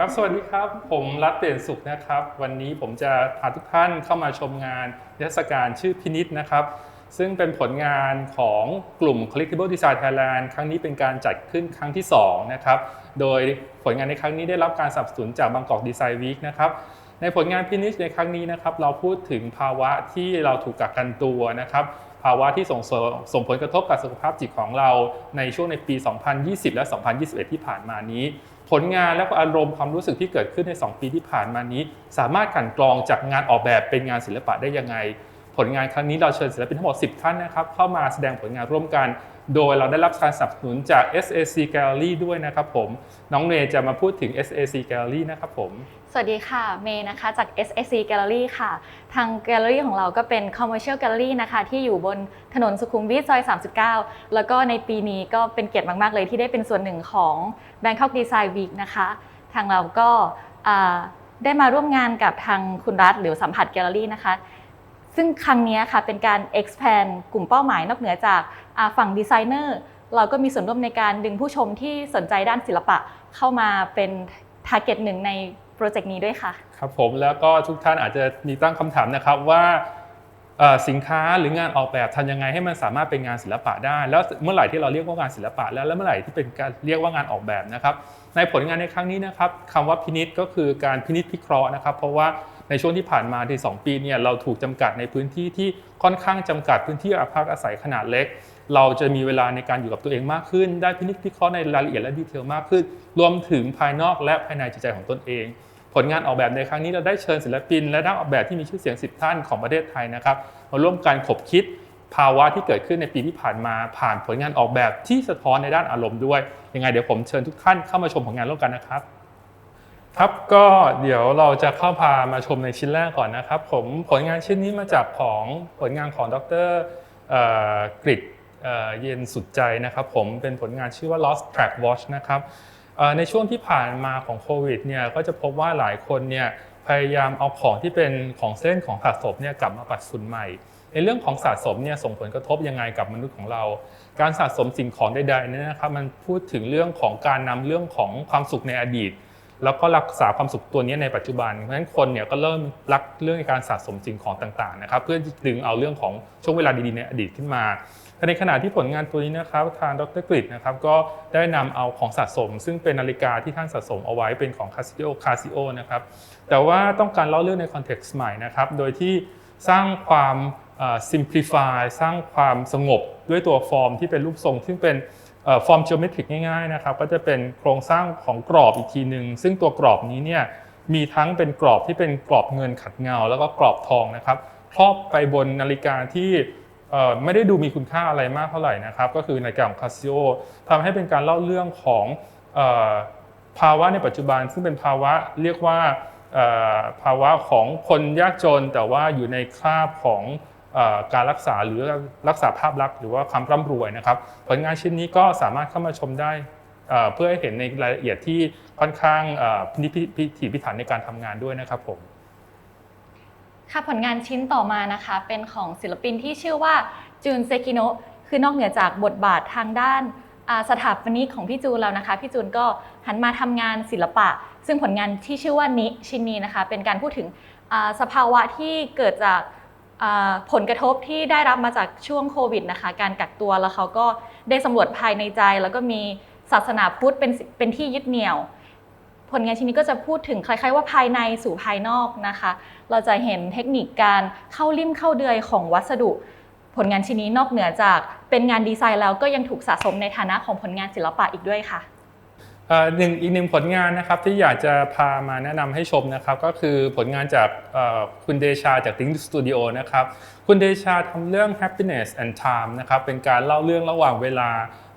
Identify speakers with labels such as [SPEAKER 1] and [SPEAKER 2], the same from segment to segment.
[SPEAKER 1] ครับสวัสดีครับผมรัฐเปลี่ยนสุขนะครับวันนี้ผมจะพาทุกท่านเข้ามาชมงานนิทรรศการชื่อพินิจนะครับซึ่งเป็นผลงานของกลุ่ม Collectible Design Thailand ครั้งนี้เป็นการจัดขึ้นครั้งที่2นะครับโดยผลงานในครั้งนี้ได้รับการสนับสนุนจากบางกอกดีไซน์วีคนะครับในผลงานพินิจในครั้งนี้นะครับเราพูดถึงภาวะที่เราถูกกักกันตัวนะครับภาวะที่ส่งผลกระทบกับสุขภาพจิตของเราในช่วงในปี 2020 และ 2021 ที่ผ่านมานี้ผลงานและอารมณ์ความรู้สึกที่เกิดขึ้นใน2ปีที่ผ่านมานี้สามารถกลั่นกรองจากงานออกแบบเป็นงานศิลปะได้ยังไงผลงานครั้งนี้เราเชิญศิลปินทั้งหมด10ท่านนะครับเข้ามาแสดงผลงานร่วมกันโดยเราได้รับการสนับสนุนจาก SAC Gallery ด้วยนะครับผมน้องเนยจะมาพูดถึง SAC Gallery นะครับผม
[SPEAKER 2] สวัสดีค่ะเมย์นะคะจาก SAC Gallery ค่ะทางแกลเลอรี่ของเราก็เป็น Commercial Gallery นะคะที่อยู่บนถนนสุขุมวิทซอย39แล้วก็ในปีนี้ก็เป็นเกียรติมากๆเลยที่ได้เป็นส่วนหนึ่งของ Bangkok Design Week นะคะทางเราก็ได้มาร่วมงานกับทางคุณรัฐหรือสัมผัสแกลเลอรี่นะคะซึ่งครั้งนี้ค่ะเป็นการ expand กลุ่มเป้าหมายนอกเหนือจากฝั่งดีไซเนอร์เราก็มีส่วนร่วมในการดึงผู้ชมที่สนใจด้านศิลปะเข้ามาเป็น target หนึ่งในโปรเจกต์นี้ด้วยค่ะ
[SPEAKER 1] ครับผมแล้วก็ทุกท่านอาจจะมีตั้งคำถามนะครับว่าสินค้าหรืองานออกแบบทำยังไงให้มันสามารถเป็นงานศิลปะได้แล้วเมื่อไหร่ที่เราเรียกว่างานศิลปะแล้วเมื่อไหร่ที่เป็นการเรียกว่างานออกแบบนะครับในผลงานในครั้งนี้นะครับคำว่าพินิจก็คือการพินิจพิเคราะห์นะครับเพราะว่าในช่วงที่ผ่านมาที่2ปีเนี่ยเราถูกจำกัดในพื้นที่ที่ค่อนข้างจำกัดพื้นที่พักอาศัยขนาดเล็กเราจะมีเวลาในการอยู่กับตัวเองมากขึ้นได้พินิจพิเคราะห์ในรายละเอียดและดีเทลมากขึ้นรวมถึงภายนอกและภายในจิตใจของตนเองผลงานออกแบบในครั้งนี้เราได้เชิญศิลปินและนักออกแบบที่มีชื่อเสียง10ท่านของประเทศไทยนะครับมาร่วมกันขบคิดภาวะที่เกิดขึ้นในปีที่ผ่านมาผ่านผลงานออกแบบที่สะท้อนในด้านอารมณ์ด้วยยังไงเดี๋ยวผมเชิญทุกท่านเข้ามาชมผลงานร่วมกันนะครับครับก็เดี๋ยวเราจะเข้าพามาชมในชิ้นแรกก่อนนะครับผมผลงานชิ้นนี้มาจากผลงานของดร.กฤษเย็นสุดใจนะครับผมเป็นผลงานชื่อว่า Lost Track Watch นะครับในช่วงที่ผ่านมาของโควิดเนี่ยก็จะพบว่าหลายคนเนี่ยพยายามเอาของที่เป็นของเล่นของสะสมเนี่ยกลับมาปัดฝุ่นใหม่ในเรื่องของสะสมเนี่ยส่งผลกระทบยังไงกับมนุษย์ของเราการสะสมสิ่งของใดๆเนี่ยนะครับมันพูดถึงเรื่องของการนำเรื่องของความสุขในอดีตแล้วก็รักษาความสุขตัวนี้ในปัจจุบันเพราะฉะนั้นคนเนี่ยก็เริ่มรักเรื่องการสะสมสิ่งของต่างๆนะครับเพื่อดึงเอาเรื่องของช่วงเวลาดีๆในอดีตขึ้นมาในขณะที่ผลงานตัวนี้นะครับทางดร.กฤษนะครับก็ได้นำเอาของสะสมซึ่งเป็นนาฬิกาที่ท่านสะสมเอาไว้เป็นของ Casio นะครับแต่ว่าต้องการเล่าเรื่องในคอนเท็กซ์ใหม่นะครับโดยที่สร้างความsimplify สร้างความสงบด้วยตัวฟอร์มที่เป็นรูปทรงซึ่งเป็นฟอร์ม geometric ง่ายๆนะครับก็จะเป็นโครงสร้างของกรอบอีกทีนึงซึ่งตัวกรอบนี้เนี่ยมีทั้งเป็นกรอบที่เป็นกรอบเงินขัดเงาแล้วก็กรอบทองนะครับครอบไปบนนาฬิกาที่ไม่ได้ดูมีคุณค่าอะไรมากเท่าไหร่นะครับก็คือนาฬิกาของ Casio ทำให้เป็นการเล่าเรื่องของภาวะในปัจจุบันซึ่งเป็นภาวะเรียกว่าภาวะของคนยากจนแต่ว่าอยู่ในคราบของการรักษาหรือรักษาภาพลักษณ์หรือว่าความร่ำรวยนะครับผลงานชิ้นนี้ก็สามารถเข้ามาชมได้เพื่อให้เห็นในรายละเอียดที่ค่อนข้างพิถีพิถันในการทำงานด้วยนะครับผม
[SPEAKER 2] ค่ะผลงานชิ้นต่อมานะคะเป็นของศิลปินที่ชื่อว่าจูนเซกิโนะคือนอกเหนือจากบทบาททางด้านสถาปนิกของพี่จูนแล้วนะคะพี่จูนก็หันมาทำงานศิลปะซึ่งผลงานที่ชื่อว่านิชิ้นนี้นะคะเป็นการพูดถึงสภาวะที่เกิดจากผลกระทบที่ได้รับมาจากช่วงโควิดนะคะการกักตัวแล้วเขาก็ได้สำรวจภายในใจแล้วก็มีศาสนาพุทธเป็นที่ยึดเหนี่ยวผลงานชิ้นนี้ก็จะพูดถึงคล้ายๆว่าภายในสู่ภายนอกนะคะเราจะเห็นเทคนิคการเข้าลิ่มเข้าเดือยของวัสดุผลงานชิ้นนี้นอกเหนือจากเป็นงานดีไซน์แล้วก็ยังถูกสะสมในฐานะของผลงานศิลปะอีกด้วยค่ะ
[SPEAKER 1] อีกหนึ่งผลงานนะครับที่อยากจะพามาแนะนำให้ชมนะครับก็คือผลงานจากคุณเดชาจาก Think Studio นะครับคุณเดชาทำเรื่อง happiness and time นะครับเป็นการเล่าเรื่องระหว่างเวลา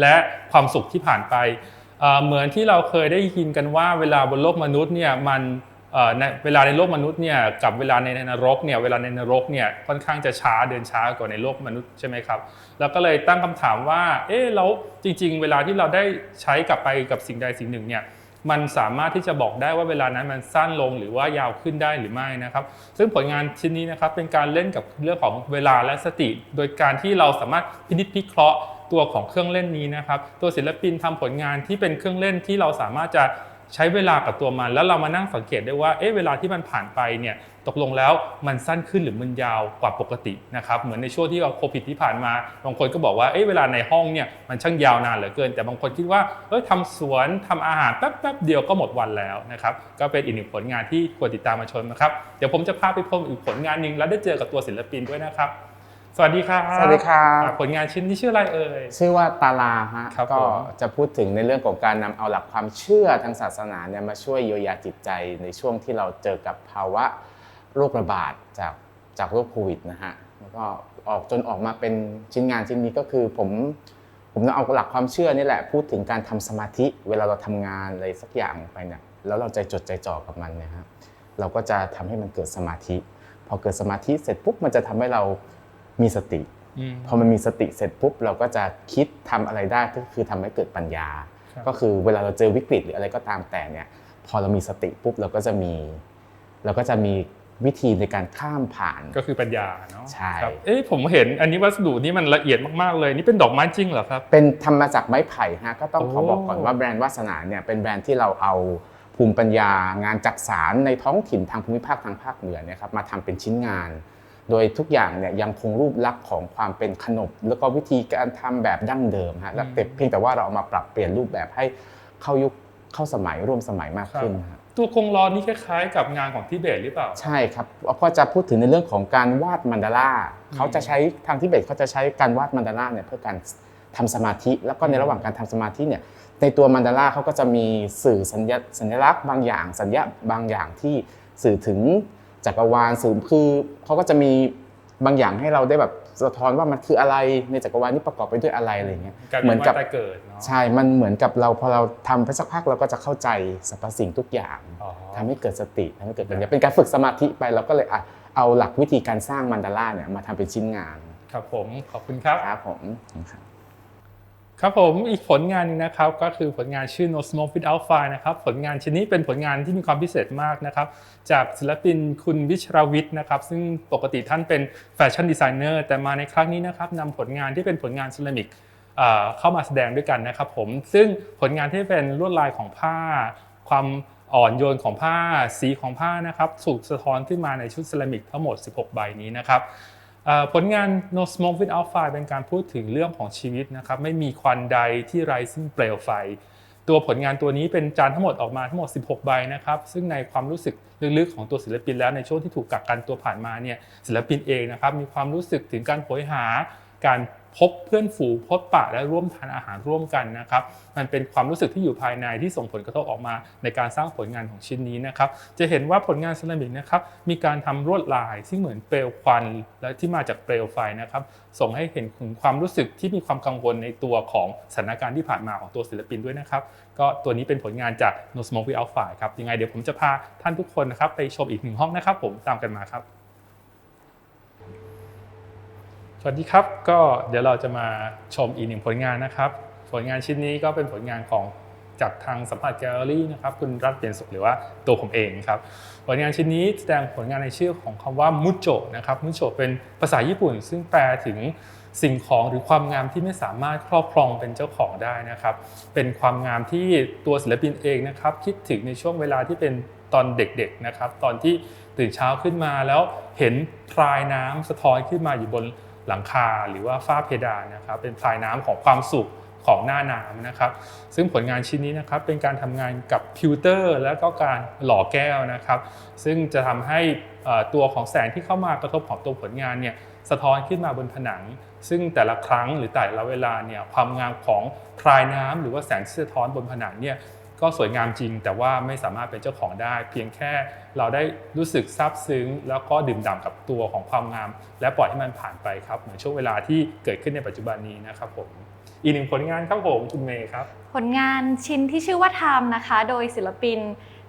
[SPEAKER 1] และความสุขที่ผ่านไปเหมือนที่เราเคยได้ยินกันว่าเวลาบนโลกมนุษย์เนี่ยมันเวลาในโลกมนุษย์เนี่ยกับเวลาในนรกเนี่ยเวลาในนรกเนี่ยค่อนข้างจะเดินช้ากว่าในโลกมนุษย์ใช่ไหมครับแล้วก็เลยตั้งคำถามว่าแล้วจริงๆเวลาที่เราได้ใช้กลับไปกับสิ่งใดสิ่งหนึ่งเนี่ยมันสามารถที่จะบอกได้ว่าเวลานั้นมันสั้นลงหรือว่ายาวขึ้นได้หรือไม่นะครับซึ่งผลงานชิ้นนี้นะครับเป็นการเล่นกับเรื่องของเวลาและสติโดยการที่เราสามารถพินิจพิเคราะห์ตัวของเครื่องเล่นนี้นะครับตัวศิลปินทำผลงานที่เป็นเครื่องเล่นที่เราสามารถจะ ใช้เวลากับตัวมันแล้วเรามานั่งสังเกตได้ว่าเวลาที่มันผ่านไปเนี่ยตกลงแล้วมันสั้นขึ้นหรือมันยาวกว่าปกตินะครับเหมือนในช่วงที่โควิดที่ผ่านมาบางคนก็บอกว่าเวลาในห้องเนี่ยมันช่างยาวนานเหลือเกินแต่บางคนคิดว่าทำสวนทำอาหารแป๊บเดียวก็หมดวันแล้วนะครับก็เป็นอีกหนึ่งผลงานที่ควรติดตามมาชมนะครับเดี๋ยวผมจะพาไปพบอีกผลงานนึงแล้วได้เจอกับตัวศิลปินด้วยนะครับสวัสดีครับ
[SPEAKER 3] สวัสดีครับ
[SPEAKER 1] ผลงานชิ้นนี้ชื่ออะไรเอ่ย
[SPEAKER 3] ชื่อว่าตาลาฮะ
[SPEAKER 1] ครับ
[SPEAKER 3] ก็จะพูดถึงในเรื่องของการนำเอาหลักความเชื่อทางศาสนาเนี่ยมาช่วยเยียวยาจิตใจในช่วงที่เราเจอกับภาวะโรคระบาดจากโรคโควิดนะฮะแล้วก็ออกมาเป็นชิ้นงานชิ้นนี้ก็คือผมนำเอาหลักความเชื่อนี่แหละพูดถึงการทำสมาธิเวลาเราทำงานอะไรสักอย่างไปเนี่ยแล้วเราใจจดใจจ่อกับมันเนี่ยฮะเราก็จะทำให้มันเกิดสมาธิพอเกิดสมาธิเสร็จปุ๊บมันจะทำให้เรามีสติพอมันมีสติเสร็จปุ๊บเราก็จะคิดทำอะไรได้ก็คือทำให้เกิดปัญญาก็คือเวลาเราเจอวิกฤตหรืออะไรก็ตามแต่เนี่ยพอเรามีสติปุ๊บเราก็จะมีวิธีในการข้ามผ่าน
[SPEAKER 1] ก็คือปัญญาเนาะ
[SPEAKER 3] ใช่
[SPEAKER 1] ครับผมเห็นอันนี้วัสดุนี้มันละเอียดมากๆเลยนี่เป็นดอกไม้จริงเหรอครับ
[SPEAKER 3] เป็นทำมาจากไม้ไผ่ฮะก็ต้องขอบอกก่อนว่าแบรนด์วาสนาเนี่ยเป็นแบรนด์ที่เราเอาภูมิปัญญางานจักสานในท้องถิ่นทางภูมิภาคทางภาคเหนือเนี่ยครับมาทำเป็นชิ้นงานโดยทุกอย่างเนี่ยยังคงรูปลักษณ์ของความเป็นขนบแล้วก็วิธีการทำแบบดั้งเดิมฮะแล้วเพียงแต่ว่าเราเอามาปรับเปลี่ยนรูปแบบให้เข้ายุคเข้าสมัยร่วมสมัยมากขึ้นครับ
[SPEAKER 1] ตัวกงล้อนี่คล้ายๆกับงานของทิเบตหรือเปล่า
[SPEAKER 3] ใช่ครับพอจะพูดถึงในเรื่องของการวาดมันดาราเขาจะใช้ทางทิเบตเขาจะใช้การวาดมันดาราเนี่ยเพื่อการทำสมาธิแล้วก็ในระหว่างการทำสมาธิเนี่ยในตัวมันดาราเขาก็จะมีสื่อสัญลักษณ์บางอย่างสัญญาบางอย่างที่สื่อถึงจักรวาลสื่อคือเขาก็จะมีบางอย่างให้เราได้แบบสะท้อนว่ามันคืออะไรในจักรวาลนี้ประกอบไปด้วยอะไรอะไรเงี้ย
[SPEAKER 1] เหมือนกับเกิด
[SPEAKER 3] ใช่มันเหมือนกับเราพอเราทำไปสักพักเราก็จะเข้าใจสรรพสิ่งทุกอย่างทำให้เกิดสติทำให้เกิดปัญญาเป็นการฝึกสมาธิไปเราก็เลยเอาหลักวิธีการสร้างมันดาราเนี่ยมาทำเป็นชิ้นงาน
[SPEAKER 1] ครับผมขอบคุณครับ
[SPEAKER 3] ครับผม
[SPEAKER 1] ครับผมอีกผลงานนึงนะครับก็คือผลงานชื่อ No Smoke Without Fire นะครับผลงานชิ้นนี้เป็นผลงานที่มีความพิเศษมากนะครับจากศิลปินคุณวิชรวิทย์นะครับซึ่งปกติท่านเป็นแฟชั่นดีไซเนอร์แต่มาในครั้งนี้นะครับนำผลงานที่เป็นผลงานเซรามิกเข้ามาแสดงด้วยกันนะครับผมซึ่งผลงานที่เป็นลวดลายของผ้าความอ่อนโยนของผ้าสีของผ้านะครับถูกสะท้อนขึ้นมาในชุดเซรามิกทั้งหมด16ใบนี้นะครับผลงาน No Smoke Without Fire เป็นการพูดถึงเรื่องของชีวิตนะครับไม่มีควันใดที่ไร้ซึ่งเปลวไฟตัวผลงานตัวนี้เป็นจานทั้งหมดออกมาทั้งหมด16ใบนะครับซึ่งในความรู้สึกลึกๆของตัวศิลปินแล้วในช่วงที่ถูกกักกันตัวผ่านมาเนี่ยศิลปินเองนะครับมีความรู้สึกถึงการโหยหาการพบเพื่อนฝูงพบปะและร่วมทานอาหารร่วมกันนะครับมันเป็นความรู้สึกที่อยู่ภายในที่ส่งผลกระทบออกมาในการสร้างผลงานของชิ้นนี้นะครับจะเห็นว่าผลงานเซรามิกนะครับมีการทำลวดลายที่เหมือนเปลวควันและที่มาจากเปลวไฟนะครับส่งให้เห็นถึงความรู้สึกที่มีความกังวลในตัวของสถานการณ์ที่ผ่านมาของตัวศิลปินด้วยนะครับก็ตัวนี้เป็นผลงานจาก No Smoke Without Fire ครับยังไงเดี๋ยวผมจะพาท่านทุกคนนะครับไปชมอีกหนึ่งห้องนะครับผมตามกันมาครับสวัสดีครับก็เดี๋ยวเราจะมาชมอีกหนึ่งผลงานนะครับผลงานชิ้นนี้ก็เป็นผลงานของจากทางสัมผัสแกลเลอรี่นะครับคุณรัตน์เปลี่ยนสุขหรือว่าตัวผมเองครับผลงานชิ้นนี้แสดงผลงานในชื่อของคำว่ามุโจะนะครับมุโจะเป็นภาษาญี่ปุ่นซึ่งแปลถึงสิ่งของหรือความงามที่ไม่สามารถครอบครองเป็นเจ้าของได้นะครับเป็นความงามที่ตัวศิลปินเองนะครับคิดถึงในช่วงเวลาที่เป็นตอนเด็กๆนะครับตอนที่ตื่นเช้าขึ้นมาแล้วเห็นพรายน้ำสะท้อนขึ้นมาอยู่บนหลังคาหรือว่าฝ้าเพดานนะครับเป็นพรายน้ำของความสุขของหน้าน้ำนะครับซึ่งผลงานชิ้นนี้นะครับเป็นการทำงานกับพิวเตอร์และก็การหล่อแก้วนะครับซึ่งจะทำให้ตัวของแสงที่เข้ามากระทบของตัวผลงานเนี่ยสะท้อนขึ้นมาบนผนังซึ่งแต่ละครั้งหรือแต่ละเวลาเนี่ยความงามของพรายน้ำหรือว่าแสงที่สะท้อนบนผนังเนี่ยก็สวยงามจริงแต่ว่าไม่สามารถเป็นเจ้าของได้เพียงแค่เราได้รู้สึกซาบซึ้งแล้วก็ดื่มด่ำกับตัวของความงามและปล่อยให้มันผ่านไปครับเหมือนช่วงเวลาที่เกิดขึ้นในปัจจุบันนี้นะครับผมอีกหนึ่งผลงานครับผมคุณเมย์ครับ
[SPEAKER 2] ผลงานชิ้นที่ชื่อว่าไทม์นะคะโดยศิลปิน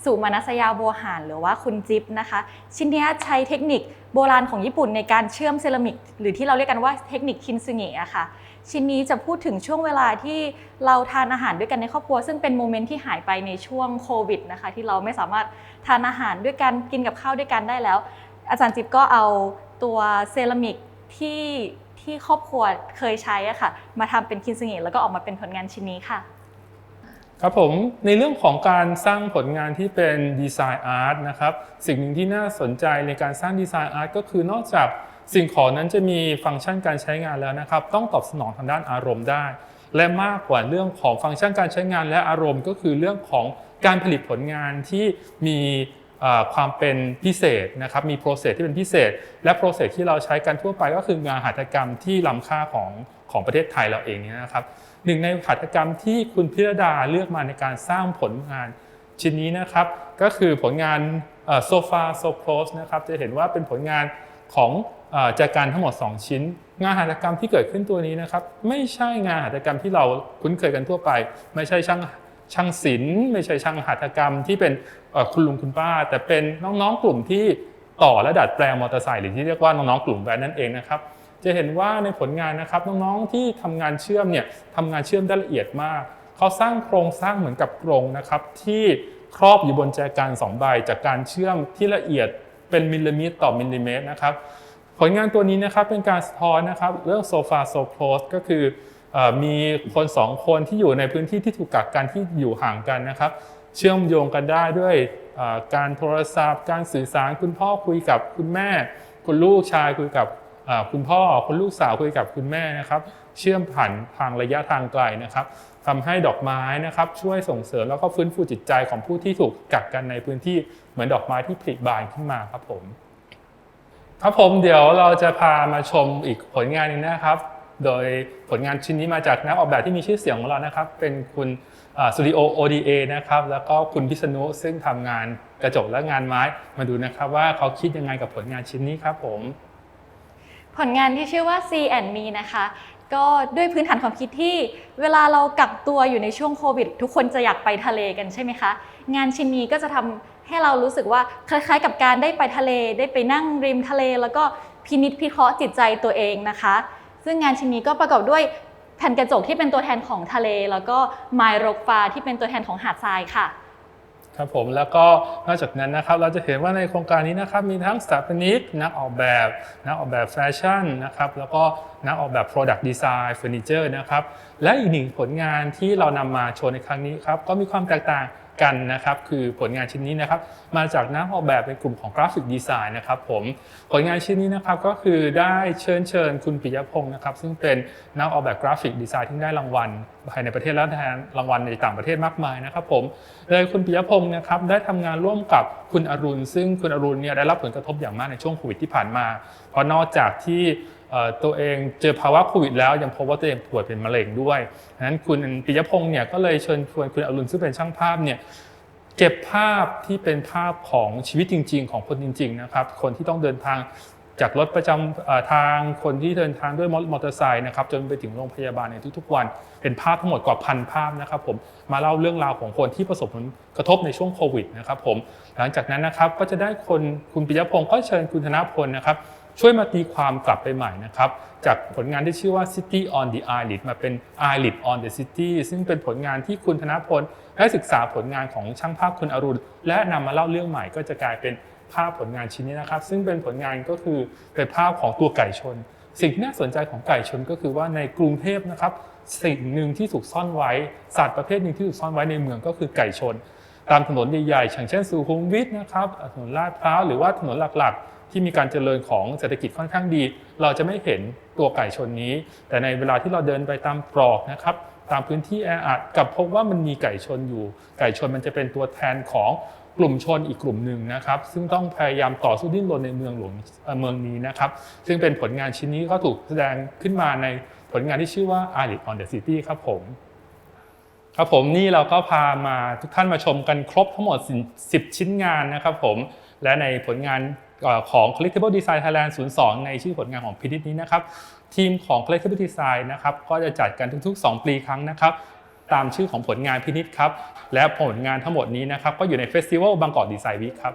[SPEAKER 2] สุมานัสยาบัวหารหรือว่าคุณจิ๊บนะคะชิ้นนี้ใช้เทคนิคโบราณของญี่ปุ่นในการเชื่อมเซรามิกหรือที่เราเรียกกันว่าเทคนิคคินซึเงะอะค่ะชิ้นนี้จะพูดถึงช่วงเวลาที่เราทานอาหารด้วยกันในครอบครัวซึ่งเป็นโมเมนต์ที่หายไปในช่วงโควิดนะคะที่เราไม่สามารถทานอาหารด้วยกันกินกับข้าวด้วยกันได้แล้วอาจารย์จิ๊บก็เอาตัวเซรามิกที่ครอบครัวเคยใช้อะค่ะมาทำเป็นคินซึเงะแล้วก็ออกมาเป็นผลงานชิ้นนี้ค่ะ
[SPEAKER 1] ครับผมในเรื่องของการสร้างผลงานที่เป็นดีไซน์อาร์ตนะครับสิ่งหนึ่งที่น่าสนใจในการสร้างดีไซน์อาร์ตก็คือนอกจากสิ่งของนั้นจะมีฟังก์ชันการใช้งานแล้วนะครับต้องตอบสนองทางด้านอารมณ์ได้และมากกว่าเรื่องของฟังก์ชันการใช้งานและอารมณ์ก็คือเรื่องของการผลิตผลงานที่มีความเป็นพิเศษนะครับมีโปรเซสที่เป็นพิเศษและโปรเซสที่เราใช้กันทั่วไปก็คืองานหัตถกรรมที่ล้ำค่าของประเทศไทยเราเองนี่นะครับหนึ่งในหัตถกรรมที่คุณพิรดาเลือกมาในการสร้างผลงานชิ้นนี้นะครับก็คือผลงานโซฟาโซโคลสนะครับจะเห็นว่าเป็นผลงานของแจกันทั้งหมด2ชิ้นงานหัตถกรรมที่เกิดขึ้นตัวนี้นะครับไม่ใช่งานหัตถกรรมที่เราคุ้นเคยกันทั่วไปไม่ใช่ช่างศิลป์ไม่ใช่ช่างหัตถกรรมที่เป็นคุณลุงคุณป้าแต่เป็นน้องๆกลุ่มที่ต่อและดัดแปลงมอเตอร์ไซค์หรือที่เรียกว่าน้องๆกลุ่มแว้นนั่นเองนะครับจะเห็นว่าในผลงานนะครับน้องๆที่ทำงานเชื่อมเนี่ยทำงานเชื่อมได้ละเอียดมากเขาสร้างโครงสร้างเหมือนกับกรงนะครับที่ครอบอยู่บนแจกัน2 ใบจากการเชื่อมที่ละเอียดเป็นมิลลิเมตรต่อมิลลิเมตรนะครับผลงานตัวนี้นะครับเป็นการสะท้อนนะครับเรื่องโซฟาโซโคลสก็คือมีคน2 คนที่อยู่ในพื้นที่ที่ถูกกักกันที่อยู่ห่างกันนะครับเชื่อมโยงกันได้ด้วยการโทรศัพท์การสื่อสารคุณพ่อคุยกับคุณแม่คุณลูกชายคุยกับคุณพ่อคุณลูกสาวคุยกับคุณแม่นะครับเชื่อมผ่านทางระยะทางไกลนะครับทำให้ดอกไม้นะครับช่วยส่งเสริมแล้วก็ฟื้นฟูจิตใจของผู้ที่ถูกกักกันในพื้นที่เหมือนดอกไม้ที่ผลิบานขึ้นมาครับผมเดี๋ยวเราจะพามาชมอีกผลงานนึงนะครับโดยผลงานชิ้นนี้มาจากนักออกแบบที่มีชื่อเสียงของเรานะครับเป็นคุณสตูดิโอ ODA นะครับแล้วก็คุณพิษณุซึ่งทำงานกระจกและงานไม้มาดูนะครับว่าเขาคิดยังไงกับผลงานชิ้นนี้ครับผม
[SPEAKER 2] ผลงานที่ชื่อว่า C&Me นะคะก็ด้วยพื้นฐานความคิดที่เวลาเรากักตัวอยู่ในช่วงโควิดทุกคนจะอยากไปทะเลกันใช่ไหมคะงานชิ้นนี้ก็จะทำให้เรารู้สึกว่าคล้ายๆกับการได้ไปทะเลได้ไปนั่งริมทะเลแล้วก็พินิจพิเคราะห์จิตใจตัวเองนะคะซึ่งงานชิ้นนี้ก็ประกอบด้วยแผ่นกระจกที่เป็นตัวแทนของทะเลแล้วก็ไม้รกฟ้าที่เป็นตัวแทนของหาดทรายค่ะ
[SPEAKER 1] ครับผมแล้วก็นอกจากนั้นนะครับเราจะเห็นว่าในโครงการนี้นะครับมีทั้งสถาปนิกนักออกแบบแฟชั่นนะครับแล้วก็นักออกแบบ Product Design เฟอร์นิเจอร์นะครับและอีกหนึ่งผลงานที่เรานำมาโชว์ในครั้งนี้ครับก็มีความแตกต่างกันนะครับคือผลงานชิ้นนี้นะครับมาจากนักออกแบบในกลุ่มของกราฟิกดีไซน์นะครับผมผลงานชิ้นนี้นะครับก็คือได้เชิญคุณปิยพงศ์นะครับซึ่งเป็นนักออกแบบกราฟิกดีไซน์ที่ได้รางวัลภายในประเทศและรางวัลในต่างประเทศมากมายนะครับผมโดยคุณปิยพงศ์นะครับได้ทำงานร่วมกับคุณอรุณซึ่งคุณอรุณเนี่ยได้รับผลกระทบอย่างมากในช่วงโควิดที่ผ่านมาเพราะนอกจากที่ตัวเองเจอภาวะโควิดแล้วยังพบว่าตัวเองป่วยเป็นมะเร็งด้วยดังนั้นคุณปิยพงศ์เนี่ยก็เลยเชิญชวนคุณอรุณซึ่งเป็นช่างภาพเนี่ยเก็บภาพที่เป็นภาพของชีวิตจริงๆของคนจริงๆนะครับคนที่ต้องเดินทางจากรถประจำทางคนที่เดินทางด้วยมอเตอร์ไซค์นะครับจนไปถึงโรงพยาบาลในทุกๆวันเป็นภาพทั้งหมดกว่า1,000 ภาพนะครับผมมาเล่าเรื่องราวของคนที่ประสบผลกระทบในช่วงโควิดนะครับผมหลังจากนั้นนะครับก็จะได้คุณปิยพงศ์ก็เชิญคุณธนพลนะครับช่วยมาตีความกลับไปใหม่นะครับจากผลงานที่ชื่อว่า City on the Eyelid มาเป็น Eyelid on the City ซึ่งเป็นผลงานที่คุณธนพลได้ศึกษาผลงานของช่างภาพคุณอรุณและนำมาเล่าเรื่องใหม่ก็จะกลายเป็นภาพผลงานชิ้นนี้นะครับซึ่งเป็นผลงานก็คือเป็นภาพของตัวไก่ชนสิ่งที่น่าสนใจของไก่ชนก็คือว่าในกรุงเทพนะครับสิ่งหนึ่งที่ถูกซ่อนไว้สัตว์ประเภทหนึ่งที่ถูกซ่อนไว้ในเมืองก็คือไก่ชนตามถนนใหญ่ๆอย่างเช่นสุขุมวิทนะครับถนนลาดพร้าวหรือว่าถนนหลักๆที่มีการเจริญของเศรษฐกิจค่อนข้างดีเราจะไม่เห็นตัวไก่ชนนี้แต่ในเวลาที่เราเดินไปตามตรอกนะครับตามพื้นที่แออัดกับพบว่ามันมีไก่ชนอยู่ไก่ชนมันจะเป็นตัวแทนของกลุ่มชนอีกกลุ่มหนึ่งนะครับซึ่งต้องพยายามต่อสู้ดิ้นรนในเมืองหลวงเมืองนี้นะครับซึ่งเป็นผลงานชิ้นนี้ก็ถูกแสดงขึ้นมาในผลงานที่ชื่อว่า Eyelid on the City ครับผมนี่เราก็พามาทุกท่านมาชมกันครบทั้งหมด10 ชิ้นงานนะครับผมและในผลงานของ Collectible Design Thailand 02ในชื่อผลงานของพินิจนี้นะครับทีมของ Collectible Design นะครับก็จะจัดกันทุกๆ2 ปีครั้งนะครับตามชื่อของผลงานพินิจครับและผลงานทั้งหมดนี้นะครับก็อยู่ในเฟสติวัลบางกอกดีไซน์วีคครับ